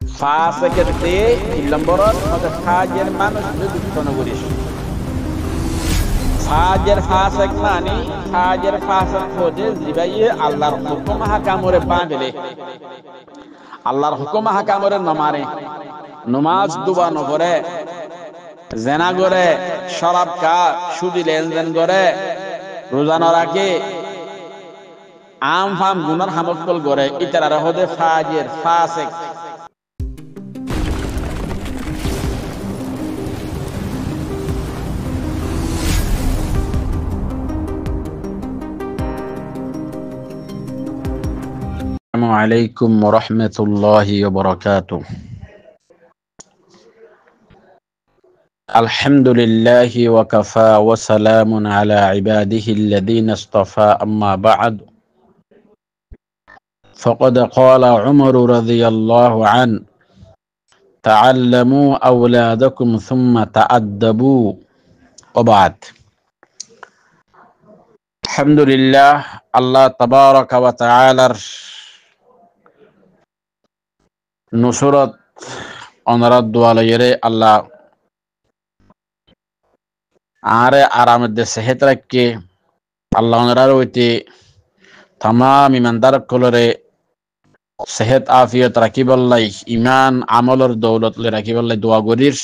ফাসেকের তে 3 নম্বরত হতে ফাজের মানুষ দুষ্ট নগরীশ ফাজের ফাসেক মানে ফাজের ফাসেক হতে জিবাইয়ে আল্লাহর হুকুম হাকামরে বাঁধলে আল্লাহর হুকুম হাকামরে নমারে নমাজ দুবা নগরে জেনা করে শরাব কা সুদি লেনদেন করে রোজা না রাখে আম ফাম গুনার হামকল করে ইতারা হতে ফাজের ফাসেক السلام عليكم ورحمة الله وبركاته. الحمد لله وكفى وسلام على عباده الذين اصطفى أما بعد فقد قال عمر رضي الله عنه تعلموا أولادكم ثم تأدبوا وبعد. الحمد لله الله تبارك وتعالى নুসরত অনরাত দোয়ালয়েরে আল্লাহ আরে আরামের দে সেহেত রাখকে আল্লাহ অনরার হইতে তামাম ইমানদার কলরে সেহেত আফিয়ত রাখিবল্লাই ইমান আমলর দৌলত লে রাখিবল্লাই দোয়া করিস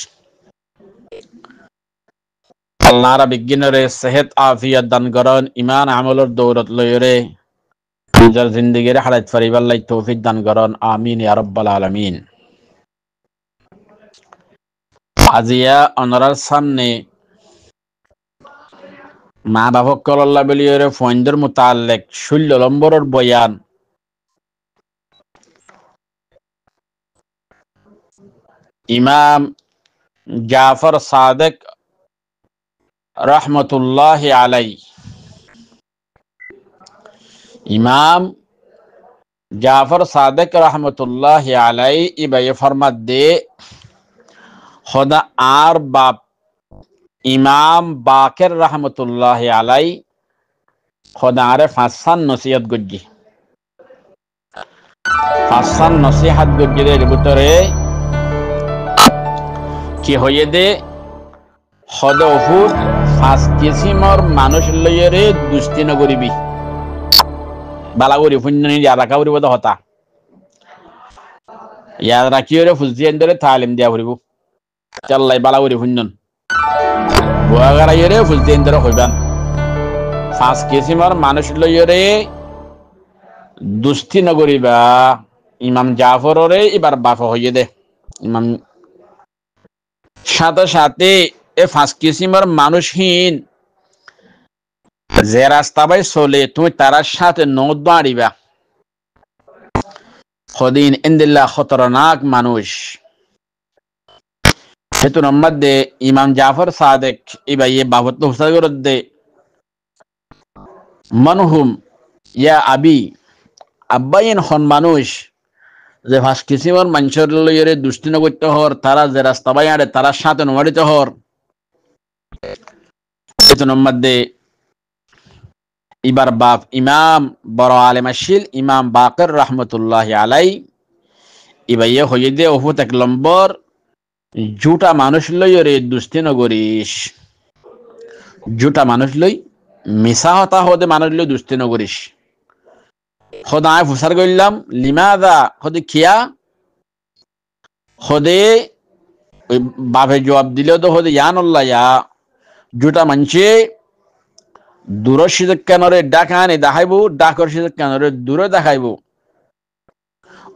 আল্লাহরা বিজ্ঞানরে সেহেত আফিয়ত দান করন ইমান আমলর দৌলত লয়রে নিজের জিন্দেগির হালাত ফারিবাল্লাই তৌফিক দান করন আমিন ইয়া রাব্বাল আলামিন। আজিয়া অনরার সামনে মা বাবা কল্লা বলিয়রে ফয়েন্দের মুতাল্লিক 16 নম্বরের বয়ান ইমাম জাফর সাদেক রহমতুল্লাহি আলাইহি ইমাম জাফর সাদেক রহমতুল্লাহ আলাই ইবাই ফরমাত দে খোদা আর বাপ ইমাম বাকের রহমতুল্লাহ আলাই খোদা আরে ফাসান নসিহত গজ্জি ফাসান নসিহত গজ্জিদের ভিতরে কি হয়ে দে খোদা হুর ফাস কিসিমর মানুষ লইরে দুস্তি নগরিবি বালাগুড়ি ফুন্নি ইয়াদা কাউরি বদ হতা ইয়াদ রাখিওরে ফুলজিয়েন ধরে তালিম দিয়া ফুরিব চাল্লাই বালাগুড়ি ফুন্নন বুয়াগারাইরে ফুলজিয়েন ধরে হইবান ফাঁস কিসিমর মানুষ লইরে দুস্তি নগরিবা ইমাম জাফররে এবার বাপ হইয়ে দে ইমাম সাথে সাথে এ ফাঁস কিসিমর মানুষহীন যে রাস্তা বাই চলে তুমি তার সাথে নোট দাঁড়িবা খদিন ইন্দিল্লাহ খতরনাক মানুষ হেতু নম্বর দে ইমাম জাফর সাদেক ইবাই বাবত হুসাগর দে মনহুম ইয়া আবি আব্বাইন হন মানুষ যে ফাঁস কিসিমর মানুষের লইরে দুষ্টি নগত্য হর তারা যে রাস্তা বাই আড়ে তারা সাথে নোয়ারিত হর হেতু নম্বর দে ইবার বাপ ইমাম বড় আলেম আশিল ইমাম বাকের রহমতুল্লাহ আলাই ইবাইয়ে হয়ে দে ওহুত 1 নম্বর জুটা মানুষ লই রে দুস্তি নগরিস জুটা মানুষ লই মিশা হতা হদে মানুষ লই দুস্তি নগরিস খোদা আয় ফুসার গইলাম লিমাদা খোদে খিয়া খোদে বাপে জবাব দিলেও তো খোদে ইয়ানুল্লাহ ইয়া জুটা মানছে দূরশিত কেনরে ডাকানে দেখাইব ডাকরশিত কেনরে দূরে দেখাইব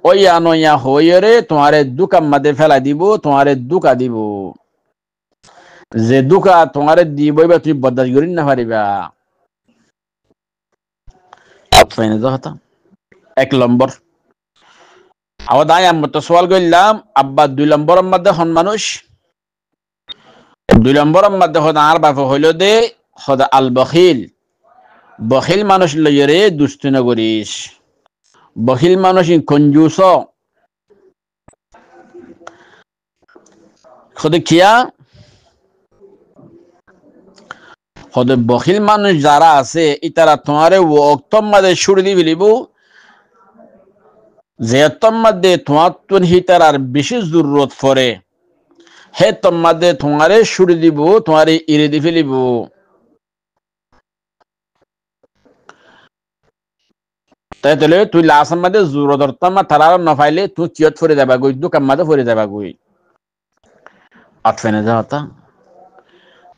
ওই আনয়া হইরে তোমারে দুকা মাদে ফেলা দিব তোমারে দুকা দিব যে দুকা তোমারে দিব বা তুমি বদাস করি না পারিবা আপনি যহতা 1 নম্বর আওদাই আমি তো সওয়াল কইলাম আব্বা 2 নম্বরের মধ্যে হন মানুষ 2 নম্বরের মধ্যে হন আর বাপ হইল দে খোদা আল বখিল বখিল মানুষ লইরে দুস্তি নগরিস বখিল মানুষ কঞ্জুস খোদে কিয়া খোদে বখিল মানুষ যারা আছে ইতারা তোমারে ওক্তম মাঝে ছুড়ি দি ফেলিব যে তোমাদের তোমার তুন হিতার আর বেশি জরুরত পড়ে হে তোমাদের তোমারে সুরি দিব তোমারে ইরে দি ফেলিব তাই তাহলে তুই লাসের মধ্যে জরুরত তোমার তারা না পাইলে তুই কিয়ত ফরে যাবা গই দোকান মধ্যে ফরে যাবা গই আটফেনে যাওয়া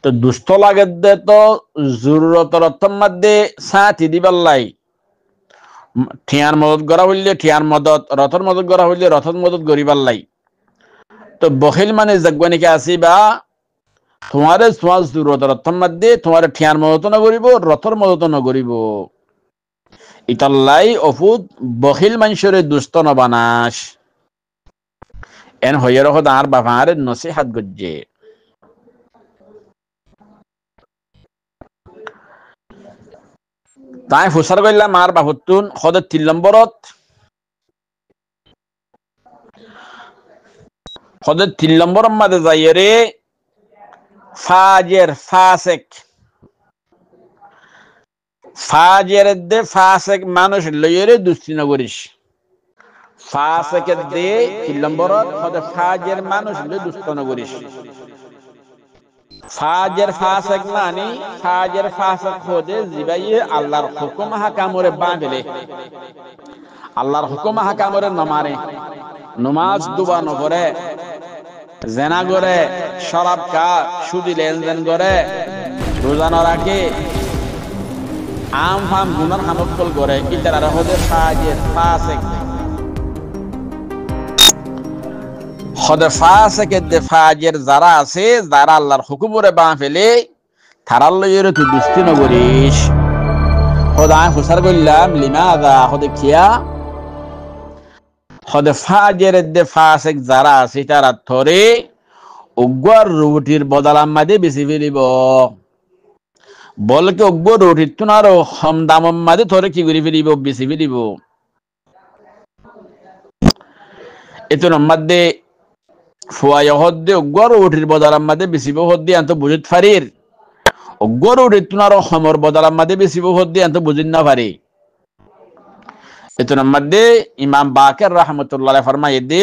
তো দুস্থ লাগে দে তো জরুরতর মধ্যে সাথী দিবার লাই ঠিয়ার মদত করা হইলে ঠিয়ার মদত রথর মদত করা হইলে রথর মদত করিবার লাই তো বখিল মানে জাগবানিকে আসিবা তোমারে তোমার জরুরতর মধ্যে তোমার ঠিয়ার মদত নকরিব রথর মদত নকরিব ইতাল্লাই অফুদ বখিল মানুষরে দুস্থ নবানাস এন হইয়ের আর বাবার নসিহাত গজ্জে তাই ফুসার করলাম আর বাহুতুন সদর 3 নম্বরত সদর 3 নম্বরের মাঝে যাইয়ে ফাজের ফাসেক ফাজের দে ফাসেক মানুষ লইরে দুষ্টি নগরিস ফাসেকের দে 3 নম্বরত সদর ফাজের মানুষ লই দুষ্ট নগরিস ফাজের ফাসেক মানে ফাজের ফাসেক হদে জিবাইয়ে আল্লাহর হুকুম হাকামরে বাঁধলে আল্লাহর হুকুম হাকামরে নমারে নমাজ দুবা নগরে জেনা করে শরাব কা সুদি লেনদেন করে রোজা না রাখে আম ফাম গুনার হামকল করে ইতারা হদে ফাজের ফাসেক হদে ফাসেকের দে ফাজের যারা আছে যারা আল্লাহর হুকুমরে বাঁ ফেলে তারার লইরে তুই দুষ্টি নগরিস খোদা হুসার গল্লাম লিমাদা হদে কিয়া হদে ফাজের দে ফাসেক যারা আছে তারা ধরে উগ্র রুটির বদলাম মাদে বেশি ফেলিব বলকে উগ্র রুটির তুন আরো কম দাম মাদে ধরে কি করে ফেলিব বেশি ফেলিব এতুন মাদে ফুয়ায় হদ্দে উগ্র রুটির বদলাম মাদে বেশি হদ্দে আন্ত বুঝিত ফারির উগ্র রুটির তুন আরো সমর বদলাম মাদে বেশি হদ্দে আন্ত বুঝিত না পারি এতুন মাদে ইমাম বাকের রহমতুল্লাহ ফরমায়ে দে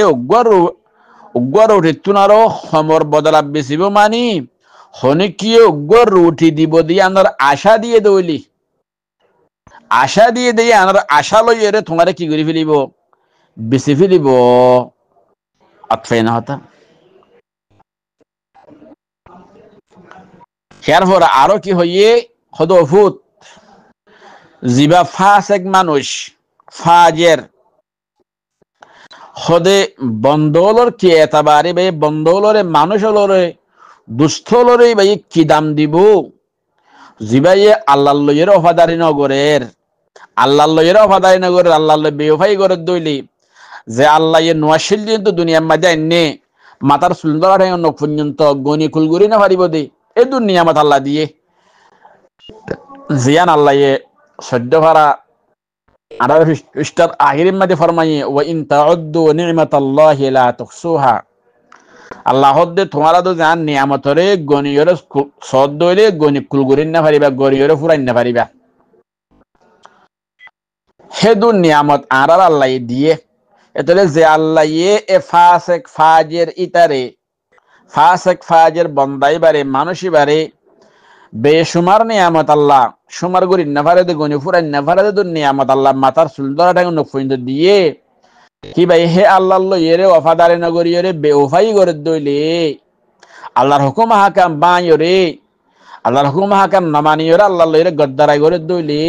উগ্র রুটির তুন আরো সমর বদলা বেশিব মানি হনিকিয়ে উগ্র রুটি দিব দিয়ে আনার আশা দিয়ে দইলি আশা দিয়ে দিয়ে আনার আশা লইরে তোমারে কি করে ফেলিব বেশি ফেলিব আতফাই না হতা এরপর আরো কি হইয়ে হদফুত জিবা ফাসেক মানুষ ফাজের হদে বন্দোলর কি এতবারে ভাই বন্দোলরে মানুষ হলরে দুস্থ লরে ভাই কি দাম দিব জিবাইয়ে আল্লাহ লইয়ের অফাদারি নগরের আল্লাহ লইয়ের অফাদারি নগরের আল্লাহ লই বেওফাই করে দইলি যে আল্লাহ ইয়ে নোয়াশিল দিন তো দুনিয়ার মাঝে আইনে মাতার সুন্দর নখ পর্যন্ত গনি কুলগুরি না পারিব দে এ দুনিয়া মাত আল্লাহ দিয়ে জিয়ান আল্লাহ ইয়ে সদ্য ভাড়া আরো ইস্টার আহিরের মাঝে ফরমাইয়ে ওয়া ইন তাউদ্দু নি'মাতাল্লাহি লা তুহসুহা আল্লাহ দে তোমারা তো জান নিয়ামতরে গনিয়রে সদ দইলে গনি কুলগুরিন না পারিবা গরিয়রে ফুরাইন না পারিবা হেদু নিয়ামত আর আল্লাহ দিয়ে এতলে যে আল্লাহ এ ফাসেক ফাজের ইতারে ফাসেক ফাজের বন্দাই বারে মানুষই বারে বেশুমার নিয়ামত আল্লাহ সুমার গরিন না পারে দে গনি ফুরাইন না পারে দে নিয়ামত আল্লাহ মাথার সুন্দরটা নফইন্দ দিয়ে কি ভাই হে আল্লাহ এরে ওফাদারে নগরীরে বেওফাই করে দইলে আল্লাহর হুকুম হাকাম বাঁয়রে আল্লাহর হুকুম হাকাম নামানিয়রে আল্লাহ এরে গদ্দারাই করে দইলে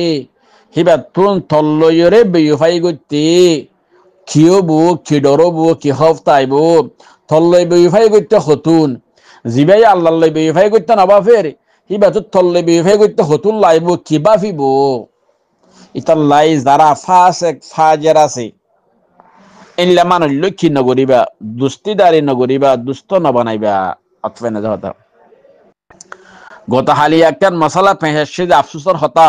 হিবা তুন তল্লয়রে বেওফাই করতে কিয়বো কি ডরবো কি হফতাইবো তল্লয় বেওফাই করতে হতুন জিবাই আল্লাহ বেওফাই করতে নবা ফের হিবা তো তল্লয় বেওফাই করতে হতুন লাইব কি বাফিব ইতাল্লাই যারা ফাসেক ফাজের আছে ইল্লা মানুষ লক্ষ্মী নগরিবা দুস্তিদারি নগরিবা দুস্থ নবানাইবা অথবা না যাওয়া গত হালি একটা মশলা পেঁচে যে আফসোসর হতা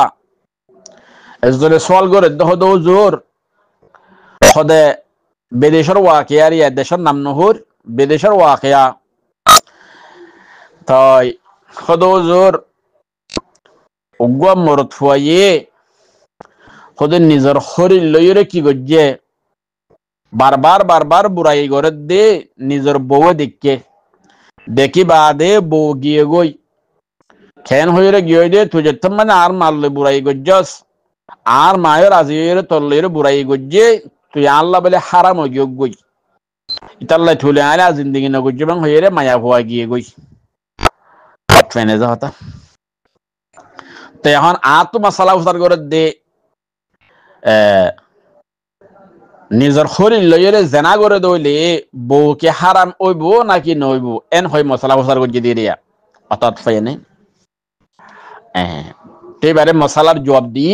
এজলে সওয়াল করে দহদ জোর খদে বিদেশের ওয়াকিয়া রিয়া দেশের নাম নহর বিদেশের ওয়াকিয়া তাই খদ জোর উগ্র মরত ফুয়াইয়ে খদে নিজের শরীর লইরে কি গজ্জে বারবার বারবার বুড়াই করে দে নিজের বউ দেখি বাদে বউ গিয়ে গই খেন হইরে গিয়ে দে তুই যেত মানে আর মারলে বুড়াই গজ্জস আর মায়ের আজির তল্লের বুড়াই গজ্জে তুই আল্লাহ বলে হারাম গিয়ে গই ইতাল্লাই তুলে আলে জিন্দিগি না গজ্জে বাং হইরে মায়া হওয়া গিয়ে গই ফেনে যা হতা তো এখন আর তো মশালা উসার করে দে নিজের শরীর লইরে জেনা করে দইলে বউকে হারাম ওইব নাকি নইব এন হয় মশলা উসার গজ্জে দিয়ে দিয়া অর্থাৎ ফেনে এবারে মশালার জবাব দি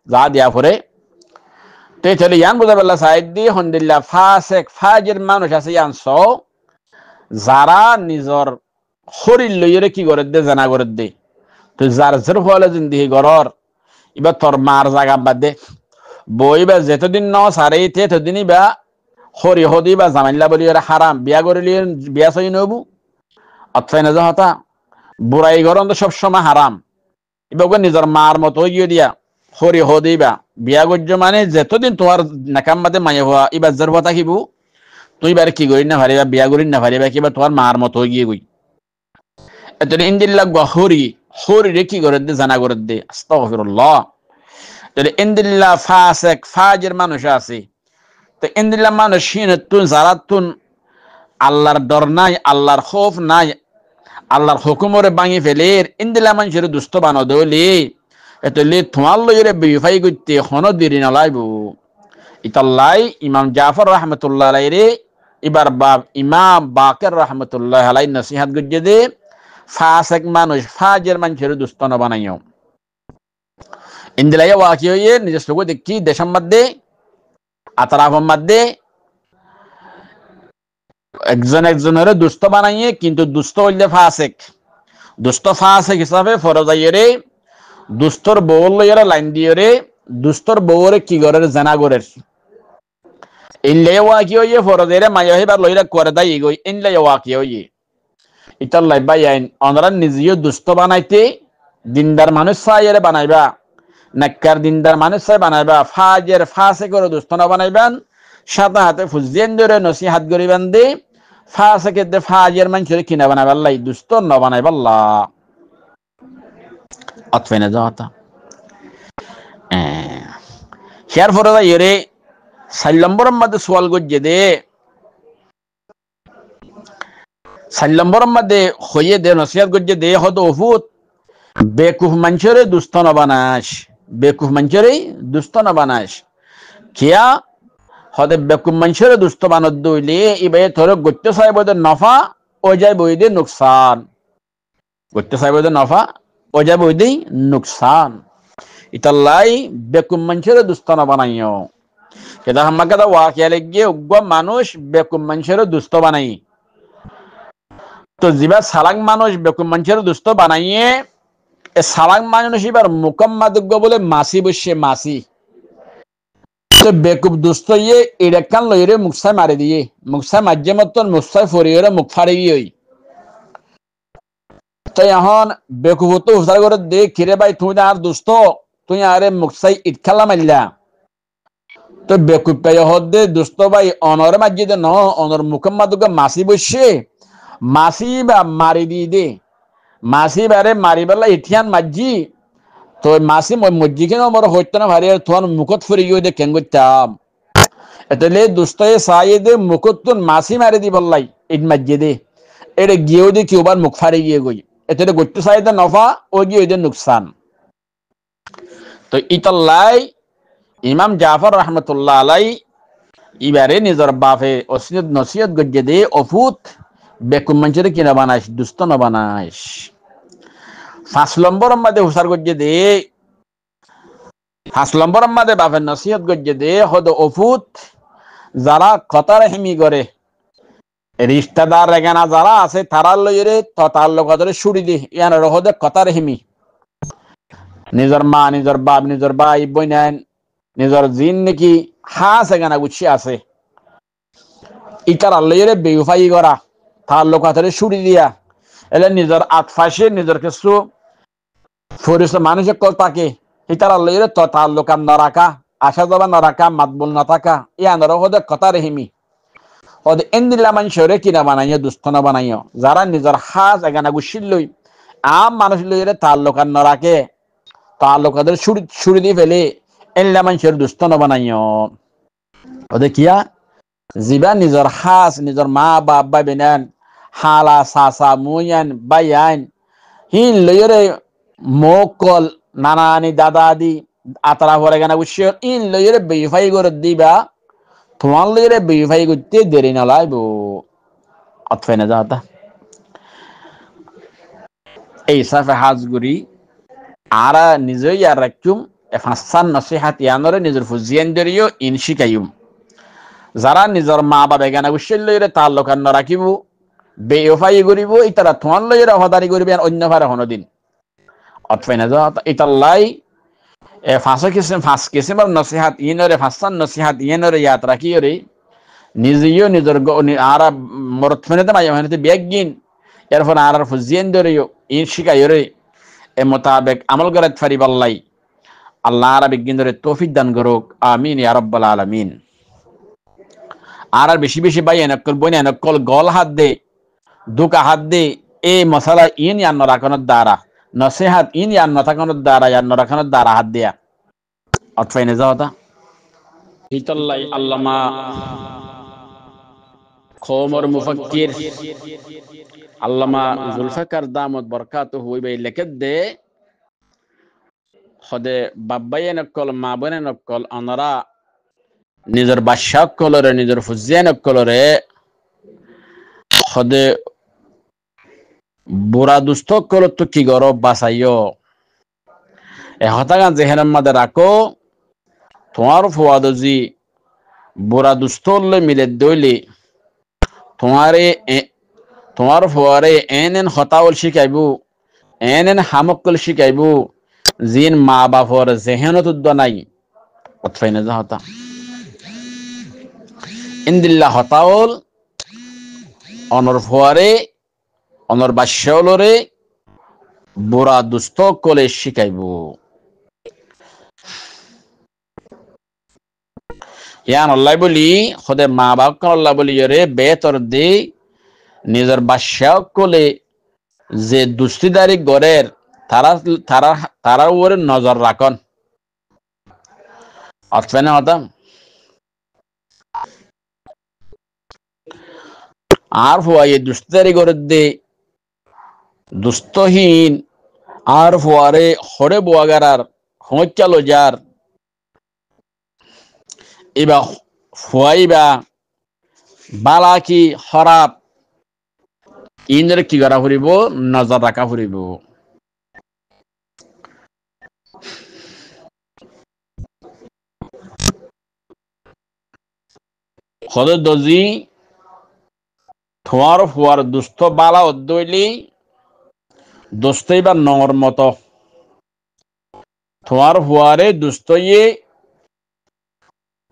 যা দিয়া পরে তে চলে ইয়ান বুঝা পেলা সাইড দি হন্দিল্লা ফাসেক ফাজের মানুষ আছে ইয়ান স যারা নিজর শরীর লইরে কি করে দে জানা করে দে তো যার জের ফলে জিন্দিগি গরর এবার তোর মার জায়গা বাদ দে বই বা যেতদিন ন সারে তেতদিনই বা হরি হদি বা জামাইল্লা বলি হারাম বিয়া করিলি বিয়া সই নবু অথবা না হতা বুড়াই গরম তো সবসময় হারাম এবার নিজের মার মতো গিয়ে দিয়া হরি হদি বা বিয়া গজ্য মানে যেতদিন তোমার নাকাম বাদে মায়ে হওয়া এবার জের কথা থাকিব তুই বারে কি করি না পারিবা বিয়া করি না পারিবা কিবা তোমার মার মতো গিয়ে গই এত ইন্দিল্লা হরি হরি রে কি করে দে জানা করে দে আস্তাগফিরুল্লাহ তাহলে ইন্দিল্লা ফাসেক ফাজের মানুষ আছে তো ইন্দিল্লা মানুষ তুন যারা তুন আল্লাহর ডর নাই আল্লাহর খৌফ নাই আল্লাহর হুকুমরে ভাঙি ফেলের ইন্দিল্লা মানুষের দুষ্ট বানো দলি এতলে তোমার লইরে বিফাই করতে হন দেরি নলাইব ইতাল্লাই ইমাম জাফর রহমতুল্লাহ আলাই রে এবার বাপ ইমাম বাকের রহমতুল্লাহ আলাই নসিহাত গজ্জে দে ফাসেক মানুষ ফাজের মানুষের দুষ্ট ন বানাইও ইন্দিলাই ওয়াকি হয়ে নিজের লোক দেখি দেশের মধ্যে আতরাফের মধ্যে একজন একজনের দুষ্ট বানাইয়ে কিন্তু দুষ্ট হইলে ফাসেক হিসাবে ফরজাইয়ে রে দুস্তর বউর লইয়ারা লাইন দিয়ে রে দুস্তর বউরে কি করে জানা করে ইনলে ওয়াকি হয়ে ফরজেরে মায়া হইবার লইরা করে দাই গই ইনলে ওয়াকি হয়ে ইতার লাইবাই আইন অনরা নিজেও দুষ্ট বানাইতে দিনদার মানুষ সাইরে বানাইবা নাক্কার দিনদার মানুষ সাই বানাইবা ফাজের ফাসে করে দুষ্ট না বানাইবান সাথে হাতে ফুজিয়েন ধরে নসিহাত করিবান দে ফাসে কে দে ফাজের মানুষের কিনা বানাইবার লাই দুষ্ট না বানাইবার লা আতফেনে যাওয়াতা শেয়ার ফরদা ইরে 4 নম্বরের মধ্যে সওয়াল গজ্জে দে 4 নম্বরের মধ্যে হইয়ে দে নসিহাত গজ্জে দে হদ ওফুত বেকুফ মানুষের দুষ্ট না বানাস বেকুফ মানুষের দুষ্ট না বানাস কিয়া হদে বেকুফ মানুষের দুষ্ট বানদ দইলে ইবে তোর গত্য সাহেবদের নফা ও যায় বইদে নুকসান গত্য সাহেবদের নফা ও যায় বইদে নুকসান ইতাল্লাই বেকুফ মানুষের দুষ্ট না বানাইও কেদা হাম্মাকাদা ওয়াকিয়া লেগে উগ্গ মানুষ বেকুফ মানুষের দুষ্ট বানাই তো জিবা সালাং মানুষ বেকুফ মানুষের দুষ্ট বানাইয়ে এ সালাং মানুষ এবার মুকাম্মাদুগ্য বলে মাসি বসে মাসি তো বেকুব দুষ্ট ইয়ে এডাকান লইরে মুকসাই মারি দিয়ে মুকসাই মাঝে মতন মুকসাই ফরিয়ে মুখ ফাড়ি গিয়ে তো এখন বেকুব তো হুসার করে দে কিরে ভাই তুই আর দুষ্ট তুই আরে মুকসাই ইটখালা মারলা তো বেকুব পেয়ে হদে দুষ্ট ভাই অনর মাঝে দে ন অনর মুকাম্মাদুগ্য মাসি বসে মাসি বা মারি দিয়ে দে মাসি বারে মারি বেলা ইঠিয়ান মাঝি তো মাসি মজ্জি কেন আমার হইতো না ভারি তোমার মুখত ফুরি গিয়ে দে কেন করতাম এতলে দুস্তয়ে সাইয়ে দে মুখত তুন মাসি মারি দি বললাই ইট মাঝি দে এটা গিয়েও দে কিউবার মুখ ফারি গিয়ে গই এতলে গত্তু সাইদে নফা ও গিয়ে দে নুকসান তো ইতাল্লাই ইমাম জাফর রহমতুল্লাহ আলাই ইবারে নিজর বাপে ওসিয়ত নসিহত গজ্জে দে অফুত বেকুম মানুষের কিনা বানাইস দুষ্ট না বানাইস 5 নম্বর মধ্যে হুসার গজ্জে দে 5 নম্বর মধ্যে বাপের নসিহত গজ্জে দে হদ অফুত যারা কথার হেমি করে রিশতাদার রেগানা যারা আছে তারা লইরে তার লগরে ছুড়ি দি ইয়ান হদে কথার হেমি নিজের মা নিজের বাপ নিজের ভাই বোন নিজের জিন নাকি হাস এগানা গুছি আছে ইকার লইরে বেউফাই করা তার লোকাতরে ছুড়ি দিয়া এলে নিজের আটফাসে নিজের কিছু ফরিস মানুষের কল তাকে ইতার লইরে তো তার লোকান না রাখা আশা জবা নরাকা মাতবুল নথাকা ইয়ানর হদে কথা রেহিমি হদে এন্দিল্লা মানুষরে কিনা বানাইও দুস্থ না বানাইও যারা নিজের হাজ এগানা গুছিল লই আম মানুষ লইরে তাল্লুকান নরাকে তাল্লুকাদের ছুড়ি দিয়ে ফেলে এল্লা মানুষের দুস্থ না বানাইও হদে কিয়া জিবা নিজের হাজ নিজের মা বাপ বা বেনান হালা সাসা মুয়ান বাইয়ান হিন লইরে মোকল নানানি দাদাদি আতরা ভরে গানা গুছিও ইন লইরে বেফাই করে দিবা তোমার লইরে বেফাই করতে দেরি না লাইব অতফাই না যাতা এই সাফে হাজগুড়ি আরা নিজেই আর রাখুম এফাসান নসিহাত ইয়ানরে নিজের ফুজিয়ান দরিও ইন শিকাইম যারা নিজের মা বাবা গানা গুছিল লইরে তাল্লুকান না রাখিব বেফাই করিব ইতারা তোমার লইরে হদারি করিবে অন্য ভারে হনদিন অতফাই না যাতা ইতাল্লাই ফাঁস কিসিমার নসিহাত ইনরে ফাঁসান নসিহাত ইনরে ইয়াত রাখিওরে নিজেও নিজের আর মরত ফেনেতে মাঝে ফেনেতে বেগিন এরপর আর ফুজিয়েন ধরেও ইন শিকাইরে এ মোতাবেক আমল করে ফারিবাল্লাই আল্লাহ আর বিজ্ঞান ধরে তৌফিক দান করুক আমিন ইয়া রাব্বাল আলামিন আর বেশি বেশি ভাই এনকল বই এনকল গল হাত দে দুকা হাত দে এই মশালা ইন ইয়ান রাখানোর দ্বারা নসিহাত ইন ইয়ান নথাকানোর দ্বারা ইয়ান রাখানোর দ্বারা হাত দেয়া অতফাই না যাওয়া হিতাল্লাই আল্লামা খোমর মুফাক্কির আল্লামা জুলফিকার দামত বরকাতুহু হইবে লেখত দে খদে বাব্বাই নকল মা বনে নকল অনরা নিজের বাদশাহ কলরে নিজের ফুজিয়ান কলরে খদে বুড়া দুস্থ কল তো কি গরব বাসাইও এ হতাগান জেহেনের মাঝে রাখো তোমার ফুয়াদজি বুড়া দুস্থ মিলে দইলে তোমার ফুয়ারে এন হতাওল শিখাইব এন হামকল শিখাইব জিন মা বাপর জেহেনত নাই অতফাই না হতা ইন্দিল্লা হতাওল অনর ফুয়ারে অনর বাদশাহলরে বুড়া দুস্থ কলে শিখাইব ইয়ান আল্লাহ বলি খোদে মা বাপ আল্লাহ বলি রে বেতর দে নিজের বাদশাহ কলে যে দুস্তিদারি গড়ের তারা উপরে নজর রাখন অতফাই না হতাম আর ফুয়াই দুস্তিদারি গড়ের দে দুস্থহীন আর ফুয়ারে হরে বোয়াগারার হঁচালো যার এবা ফুয়াইবা বালা কি হরাপ ইন্দ্র কি করা ফুরিব নজর রাখা ফুরিব খদে দজি তোমার ফুয়ার দুস্থ বালা অদ্দইলি দোস্তই বা নর মতো তোমার ফুয়ারে দুস্তইয়ে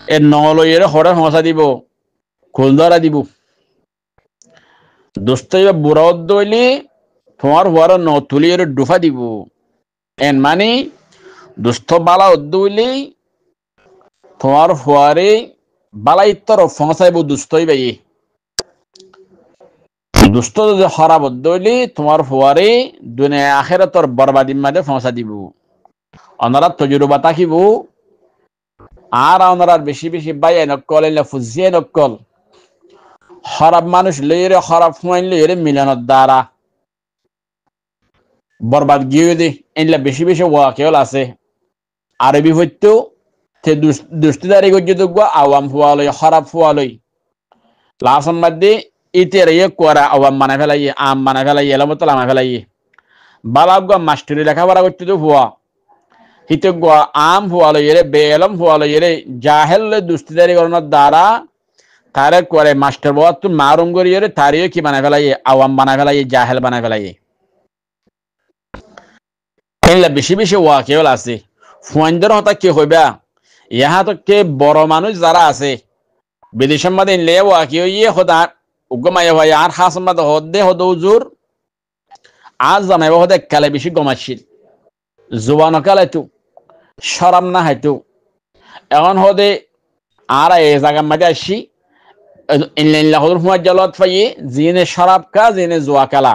এ নলইয়ের হরে হসা দিব খুলদারা দিব দোস্তই বা বুড়া দইলি তোমার ফুয়ার নতুলিয়ের ডুফা দিব এন মানে দুস্থ বালা উদ্দইলি তোমার ফুয়ারে বালাইত্তর ফসাইব দুস্তই বাইয়ে দুস্থ যদি খারাপ দইলি তোমার ফুয়ারে দুনিয়া আখিরাতর বরবাদির মাঝে ফসা দিব অনারা তজুরবা তাকিব আর ওনার বেশি বেশি বাইয়া নকল এলে ফুজিয়ে নকল খারাপ মানুষ লইরে খারাপ ফুয়াইন লইরে মিলানোর দ্বারা বরবাদ গিয়ে দে এনলা বেশি বেশি ওয়াকেল আছে আরবি হইতো তে দুস্তিদারি গজ্য দুগা আওয়াম ফুয়ালই খারাপ ফুয়ালই লাসন মধ্যে ইতের ইয়ে কোরা আওয়াম মানে ফেলাই আম মানে ফেলাই এলামতলা মানে ফেলাই বালাগা মাস্টারি লেখাপড়া করতে তো ফুয়া হিতে গোয়া আম ফুয়ালো এরে বেলম ফুয়ালো এরে জাহেল দুস্তিদারি করানোর দ্বারা তারে করে মাস্টার বাবা তুই মারুম করি এরে তারিও কি বানায় ফেলাই আওয়াম বানায় ফেলাই জাহেল বানায় ফেলাই এগুলা বেশি বেশি ওয়াকেল আছে ফুয়ানদের হতা কি হইবা ইহা তো কে বড় মানুষ যারা আছে বিদেশের মধ্যে লে ওয়াকি ইয়ে হতা উগমায় ভাই আর হাস মধ্যে হদে হদ উজুর আজ জামাইব হদে কালে বেশি গমাছিল জুবান কালে তু শরাম না হাইতু এখন হদে আর এ জায়গার মাঝে আসি ইল্লা হদুর হুয়া জলত ফাইয়ে জিনে শরাব কা জিনে জুয়া খেলা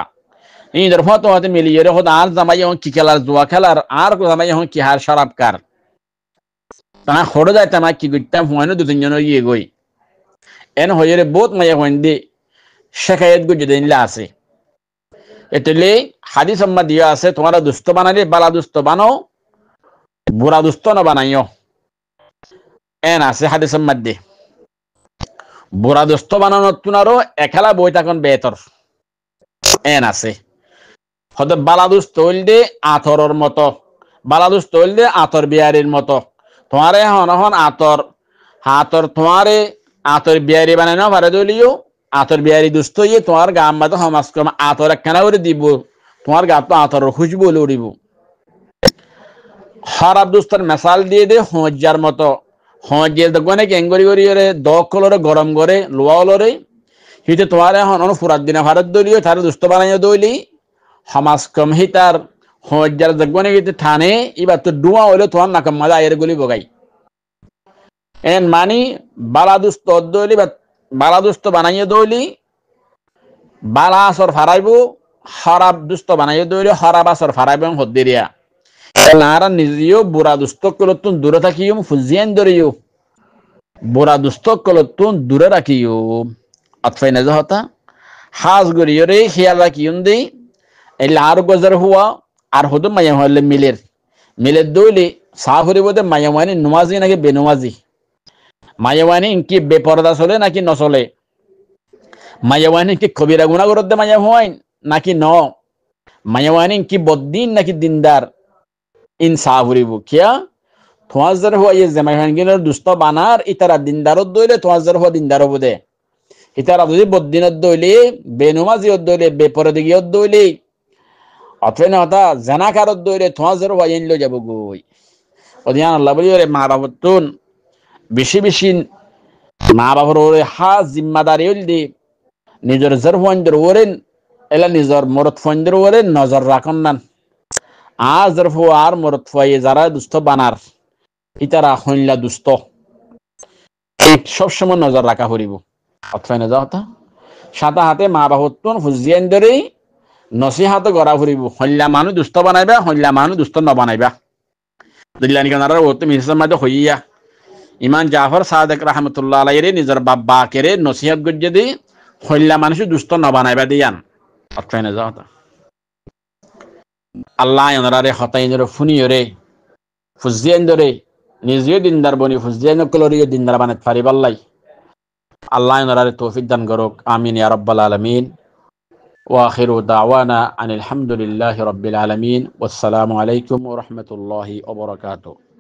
এই দরফা তো হতে মিলিয়ে রে হদ আর জামাই এখন কি খেলার জুয়া খেলার আর জামাই এখন কি হার শরাব কার তা খড় যায় তামা কি করতাম হুয়ানো দু তিনজন ইয়ে গই এন হয়ে রে বহুত মাইয়া হইন দে শেখায়ত গো যদি আছে এটলে হাদিস আম্মা দিয়া আছে তোমার দুস্থ বানালে বালা দুস্থ বানাও বুড়া দুস্থ না বানাইও এন আছে হাদিস আম্মা দে বুড়া দুস্থ বানানো তুনারও একালা বই তখন বেতর এন আছে হয়তো বালা দুস্থ হইল দে আতরের মতো বালা দুস্থ হইল দে আতর বিয়ারির মতো তোমারে হন হন আতর হাতর তোমারে আতর বিয়ারি বানানো পারে দলিও আতর বিয়ারি দুস্থ ইয়ে তোমার গাম মাঝে সমাজ ক্রম আতর একখানা করে দিব তোমার গা তো আতর খুশবু লড়িব খারাপ দুস্তর মেসাল দিয়ে দে হজ্জার মতো হজ্জের দোকানে গেঙ্গরি গড়ি রে দখলরে গরম করে লোয়া লরে হিতে তোমার এখন ফুরাত দিনা ভারত দলীয় তার দুস্থ বানাইয়া দইলি সমাজ ক্রম হিতার হজ্জার দোকানে গিয়ে থানে এবার তো ডুয়া হইলে তোমার নাকাম মাঝে আয়ের গুলি বগাই এন মানি বালা দুস্থ দইলি বা বালা দুস্থ বানাইয়া দইলি বালা আসর ফারাইব খারাপ দুস্থ বানাইয়া দইলি খারাপ আসর ফারাইব হদ্দিরিয়া নারা নিজেও বুড়া দুস্থ কলতুন দূরে থাকিও ফুজিয়ান ধরিও বুড়া দুস্থ কলতুন দূরে রাখিও অতফাই না হতা হাজ গড়িও রে খেয়াল রাখিও দেই এলে আর গজর হুয়া আর হদু মায়া হলে মিলের দইলি সাফরি বোধে মায়ামানি নুমাজি নাকি বেনুমাজি মায়াওয়ানি কি বেপরদা চলে নাকি নচলে মায়াওয়ানি কি কবিরা গুণা করতে মায়া হওয়াই নাকি ন মায়াওয়ানি কি বদ্দিন নাকি দিনদার ইনসাফ হরিব কিয়া তোমার হওয়া ইয়ে জামাইহানগিনের দুস্থ বানার ইতারা দিনদারত দইলে তোমার হওয়া দিনদার হবো দে ইতারা যদি বদ্দিনত দইলে বেনুমাজিয়ত দইলে বেপরদিগিয়ত দইলে অথবা না হতা জানাকারত দইলে তোমার হওয়া ইন লো যাব গই অধিয়ান আল্লাহ বলি রে মা বাবতুন বেশি বেশি মা বাবার ওরে হা জিম্মাদারি হইল দি নিজের জর ফন্দের ওরেন এলা নিজের মরত ফন্দের ওরে নজর রাখুন না আজ রফু আর মরত ফুয়ে যারা দুস্থ বানার ইতারা হইলা দুস্থ সবসময় নজর রাখা করিব অথবা না যাওয়া সাতা হাতে মা বাবতুন ফুজিয়ান ধরেই নসিহাত গড়া ফুরিব হল্লা মানুষ দুস্থ বানাইবা হল্লা মানুষ দুস্থ নবানাইবা দিল্লানি কানার ওতে মিসার মাঝে হইয়া ইমান জাফর সাদেক রহমতুল্লাহ আলাইহি নিজের বাবা কেরে নসিহত গজ্জে দি হল্লা মানুষ দুস্থ নবানাইবা দিয়ান অথবা না যাওয়া আল্লাহ ওনারে হতাইনরে ফুনিয়রে ফুজিয়ানরে নিজেও দিনদার বনি ফুজিয়ান কলরিও দিনদার বানাত পারিবাল্লাই আল্লাহ ওনারে তৌফিক দান করুক আমিন ইয়া রাব্বাল আলামিন ওয়া আখিরু দাওয়ানা আনিল হামদুলিল্লাহি রাব্বিল আলামিন ওয়াসসালামু আলাইকুম ওয়া রাহমাতুল্লাহি ওয়া বারাকাতুহু।